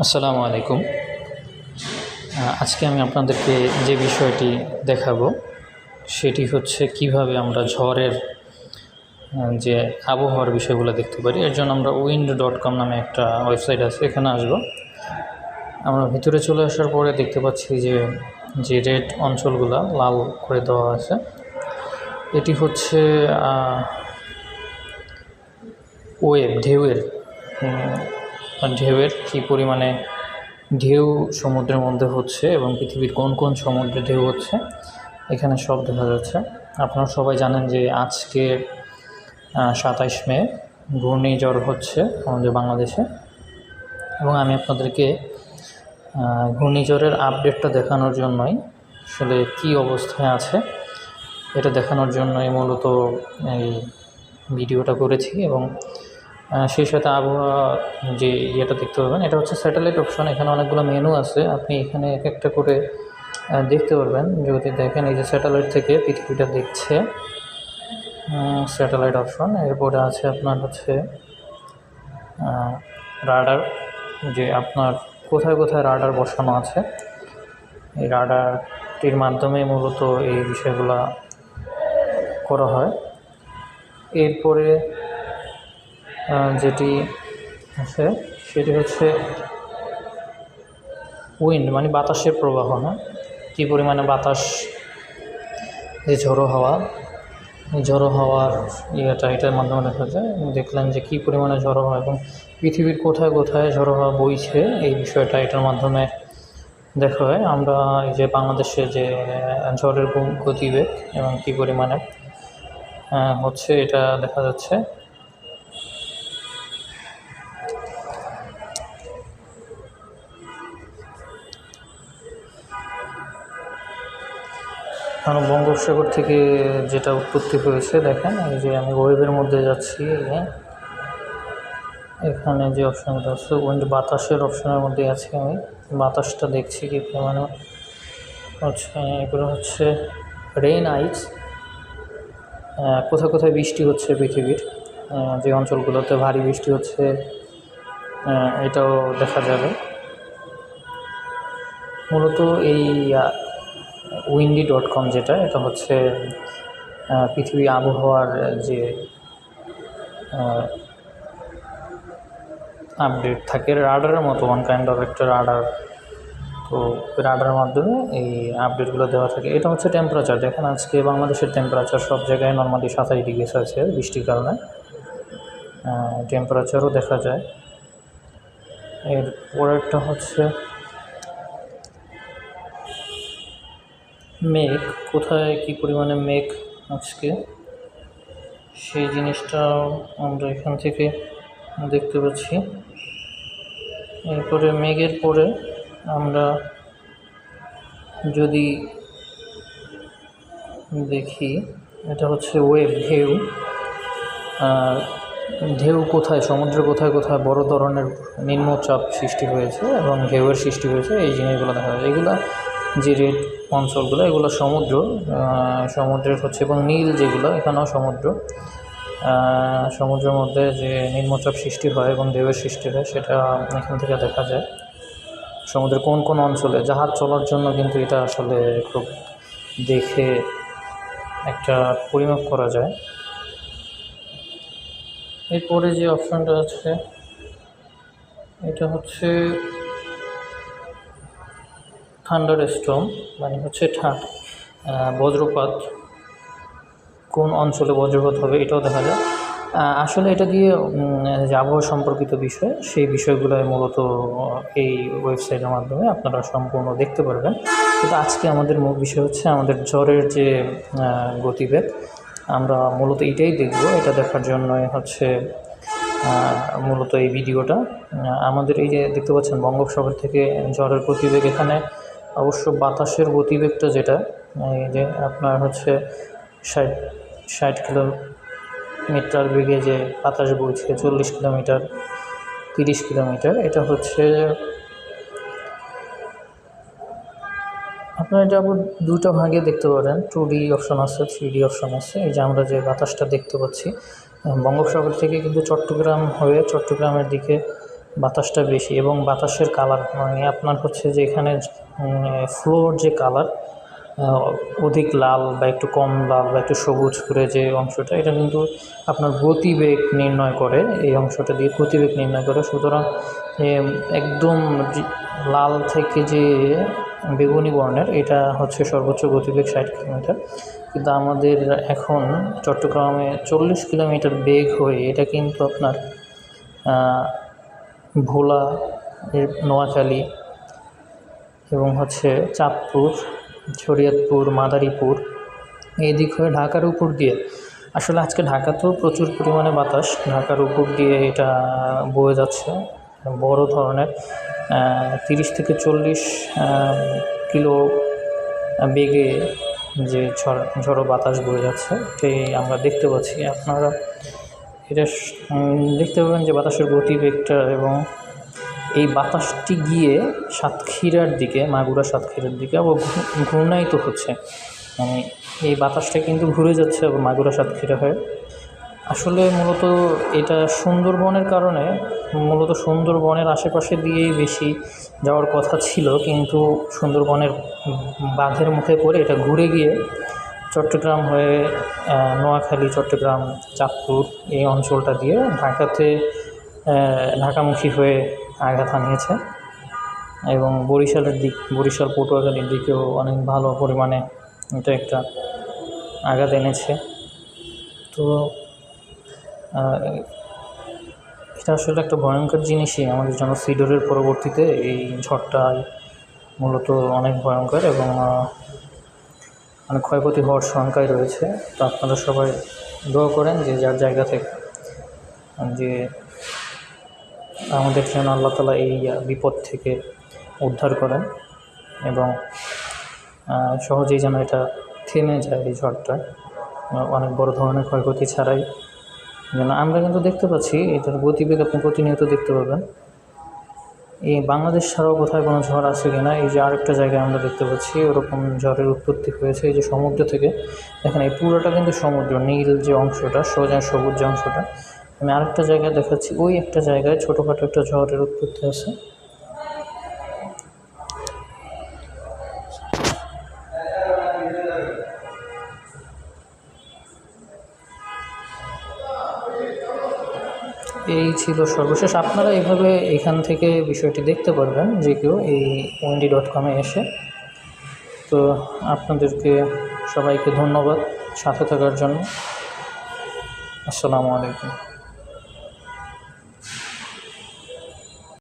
আসসালামু আলাইকুম। আজকে আমি আপনাদেরকে যে বিষয়টি দেখাবো সেটি হচ্ছে কিভাবে আমরা ঝড়ের যে আবহাওয়ার বিষয়গুলো দেখতে পারি। এর জন্য আমরা wind.com নামে একটা ওয়েবসাইট আছে, এখানে আসবো। আমরা ভিতরে চলে আসার পরে দেখতে পাচ্ছি যে রেড অঞ্চলগুলো লাল করে দেওয়া আছে, এটি হচ্ছে ঢেউয়ের কী পরিমাণে ঢেউ সমুদ্রের মধ্যে হচ্ছে এবং পৃথিবীর কোন কোন সমুদ্রে ঢেউ হচ্ছে এখানে সব দেখা যাচ্ছে। আপনারা সবাই জানেন যে আজকে 27 মে ঘূর্ণিঝড় হচ্ছে আমাদের বাংলাদেশে, এবং আমি আপনাদেরকে ঘূর্ণিঝড়ের আপডেটটা দেখানোর জন্যই, আসলে কী অবস্থায় আছে এটা দেখানোর জন্যই মূলত এই ভিডিওটা করেছি। এবং সেই সাথে আবহাওয়া যে ইয়েটা দেখতে পাবেন, এটা হচ্ছে স্যাটেলাইট অপশন। এখানে অনেকগুলো মেনু আছে, আপনি এখানে এক একটা করে দেখতে পারবেন। যদি দেখেন, এই যে স্যাটেলাইট থেকে পৃথিবীটা দেখছে, স্যাটেলাইট অপশন। এরপরে আছে আপনার হচ্ছে রাডার, যে আপনার কোথায় কোথায় রাডার বসানো আছে, এই রাডারটির মাধ্যমে মূলত এই বিষয়গুলো করা হয়। এরপরে যেটি আছে সেটি হচ্ছে উইন্ড, মানে বাতাসের প্রবাহ। হ্যাঁ, কী পরিমাণে বাতাস, যে ঝড়ো হাওয়ার এটার মাধ্যমে দেখা যায়। দেখলেন যে কী পরিমাণে ঝড়ো হাওয়া এবং পৃথিবীর কোথায় কোথায় ঝড়ো হাওয়া বইছে, এই বিষয়টা এটার মাধ্যমে দেখা হয়। আমরা এই যে বাংলাদেশে যে ঝড়ের গতিবেগ এবং কী পরিমাণে হচ্ছে এটা দেখা যাচ্ছে। কারণ বঙ্গোপসাগর থেকে যেটা উৎপত্তি হয়েছে, দেখেন এই যে আমি ওয়েভের মধ্যে যাচ্ছি, এখানে যে অপশানটা আছে উইন্ড, বাতাসের অপশানের মধ্যে আছি আমি। বাতাসটা দেখছি কি পরিমাণে হচ্ছে। এগুলো হচ্ছে রেইন আইস, কোথায় কোথায় বৃষ্টি হচ্ছে পৃথিবীর, যে অঞ্চলগুলোতে ভারী বৃষ্টি হচ্ছে এটাও দেখা যাবে। মূলত এই windy.com যেটা, এটা হচ্ছে পৃথিবী আবহাওয়ার যে আপডেট থাকে, রাডারের মতো, ওয়ান কাইন্ড অফ একটা রাডার। তো রাডারের মাধ্যমে এই আপডেটগুলো দেওয়া থাকে। এটা হচ্ছে টেম্পারেচার। দেখেন আজকে বাংলাদেশের টেম্পারেচার সব জায়গায় নর্মালি 27 ডিগ্রি সেলসিয়াস, বৃষ্টির কারণে টেম্পারেচারও দেখা যায়। এর পরেরটা হচ্ছে মেঘ, কোথায় কী পরিমাণে মেঘ আজকে, সেই জিনিসটাও আমরা এখান থেকে দেখতে পাচ্ছি। এরপরে মেঘের পরে আমরা যদি দেখি, এটা হচ্ছে ঢেউ কোথায়, সমুদ্রে কোথায় কোথায় বড় ধরনের নিম্নচাপ সৃষ্টি হয়েছে এবং ঢেউয়ের সৃষ্টি হয়েছে, এই জিনিসগুলো দেখা যায়। এগুলো যে রেড অঞ্চলগুলো, এগুলো সমুদ্রের হচ্ছে, এবং নীল যেগুলো, এখানেও সমুদ্রের মধ্যে যে নিম্নচাপ সৃষ্টি হয় এবং ঢেউয়ের সৃষ্টি হয়, সেটা এখান থেকে দেখা যায়। সমুদ্রের কোন কোন অঞ্চলে জাহাজ চলার জন্য কিন্তু এটা আসলে খুব দেখে একটা পরিমাপ করা যায়। এরপরে যে অপশানটা আছে, এটা হচ্ছে থান্ডার স্টর্ম, মানে হচ্ছে বজ্রপাত, কোন অঞ্চলে বজ্রপাত হবে এটাও দেখা যায়। আসলে এটা দিয়ে যে আবহাওয়া সম্পর্কিত বিষয়, সেই বিষয়গুলো মূলত এই ওয়েবসাইটের মাধ্যমে আপনারা সম্পূর্ণ দেখতে পারবেন। কিন্তু আজকে আমাদের মূল বিষয় হচ্ছে আমাদের ঝড়ের যে গতিবেগ, আমরা মূলত এটাই দেখব। এটা দেখার জন্যই হচ্ছে মূলত এই ভিডিওটা। আমাদের এই যে দেখতে পাচ্ছেন বঙ্গোপসাগর থেকে ঝড়ের গতিবেগ, এখানে অবশ্য বাতাসের গতিবেগটা যেটা, এই যে আপনার হচ্ছে 60 কিলোমিটার বেগে যে বাতাস বইছে, 40 কিলোমিটার, 30 কিলোমিটার, এটা হচ্ছে আপনারা এটা আবার দুটো ভাগে দেখতে পারেন। 2D অপশন আছে, 3D অপশন আছে। এই যে আমরা যে বাতাসটা দেখতে পাচ্ছি বঙ্গোপসাগর থেকে কিন্তু চট্টগ্রামের দিকে বাতাসটা বেশি এবং বাতাসের কালার মানে আপনার হচ্ছে যে এখানে ফ্লোর যে কালার অধিক লাল বা একটু কম লাল বা একটু সবুজ করে যে অংশটা, এটা কিন্তু আপনার গতিবেগ নির্ণয় করে, এই অংশটা দিয়ে গতিবেগ নির্ণয় করে। সুতরাং একদম লাল থেকে যে বেগুনি বর্ণের, এটা হচ্ছে সর্বোচ্চ গতিবেগ 60 কিলোমিটার। কিন্তু আমাদের এখন চট্টগ্রামে 40 কিলোমিটার বেগ হয়ে এটা কিন্তু আপনার ভোলা, নোয়াখালী এবং হচ্ছে চাঁদপুর, শরীয়তপুর, মাদারীপুর এই দিক হয়ে ঢাকার উপর দিয়ে, আসলে আজকে ঢাকাতেও প্রচুর পরিমাণে বাতাস ঢাকার উপর দিয়ে এটা বয়ে যাচ্ছে। বড় ধরনের 30 থেকে 40 কিলো বেগে যে ঝড়ো বাতাস বয়ে যাচ্ছে, এটাই আমরা দেখতে পাচ্ছি। আপনারা এটা দেখতে পাবেন যে বাতাসের গতিবেগটা, এবং এই বাতাসটি গিয়ে সাতক্ষীরার দিকে, মাগুরা সাতক্ষীরার দিকে আবার ঘূর্ণায়িত হচ্ছে। মানে এই বাতাসটা কিন্তু ঘুরে যাচ্ছে আবার মাগুরা সাতক্ষীরা হয়ে। আসলে মূলত এটা সুন্দরবনের কারণে, মূলত সুন্দরবনের আশেপাশে দিয়েই বেশি যাওয়ার কথা ছিল, কিন্তু সুন্দরবনের বাঁধের মুখে পড়ে এটা ঘুরে গিয়ে চট্টগ্রাম হয়ে নোয়াখালী, চট্টগ্রাম, চাঁদপুর এই অঞ্চলটা দিয়ে ঢাকামুখী হয়ে আঘাত হানিয়েছে। এবং বরিশাল পটুয়াখালীর দিকেও অনেক ভালো পরিমাণে এটা একটা আঘাত এনেছে। তো এটা আসলে একটা ভয়ঙ্কর জিনিসই আমাদের জন্য। সিডরের পরবর্তীতে এই ঝড়টা মূলত অনেক ভয়ঙ্কর এবং অনেক ক্ষয়ক্ষতি হওয়ার শঙ্কায় রয়েছে। তো আপনারা সবাই দোয়া করেন যে যার জায়গা থেকে যে আমাদের যেন আল্লাহ তাআলা এই বিপদ থেকে উদ্ধার করেন এবং সহজেই যেন এটা থেমে যায়, এই ঝড়টা অনেক বড় ধরনের ক্ষয়ক্ষতি ছাড়াই যেন। আমরা কিন্তু দেখতে পাচ্ছি এটার গতিবেগ আপনি প্রতিনিয়ত দেখতে পাবেন। এই বাংলাদেশ ছাড়াও কোথায় কোনো ঝড় আছে কিনা, এই যে আরেকটা জায়গায় আমরা দেখতে পাচ্ছি ওরকম ঝড়ের উৎপত্তি হয়েছে এই যে সমুদ্র থেকে। দেখেন এই পুরোটা কিন্তু সমুদ্র, নীল যে অংশটা, সোজা সবুজ যে অংশটা। আমি আরেকটা জায়গায় দেখাচ্ছি, ওই একটা জায়গায় ছোটোখাটো একটা ঝড়ের উৎপত্তি আছে। এই ছিল সর্বশেষ। আপনারা এইভাবে এখান থেকে বিষয়টি দেখতে পারবেন যে কেউ এই windy.com এসে। তো আপনাদেরকে সবাইকে ধন্যবাদ সাথে থাকার জন্য। আসসালামু আলাইকুম।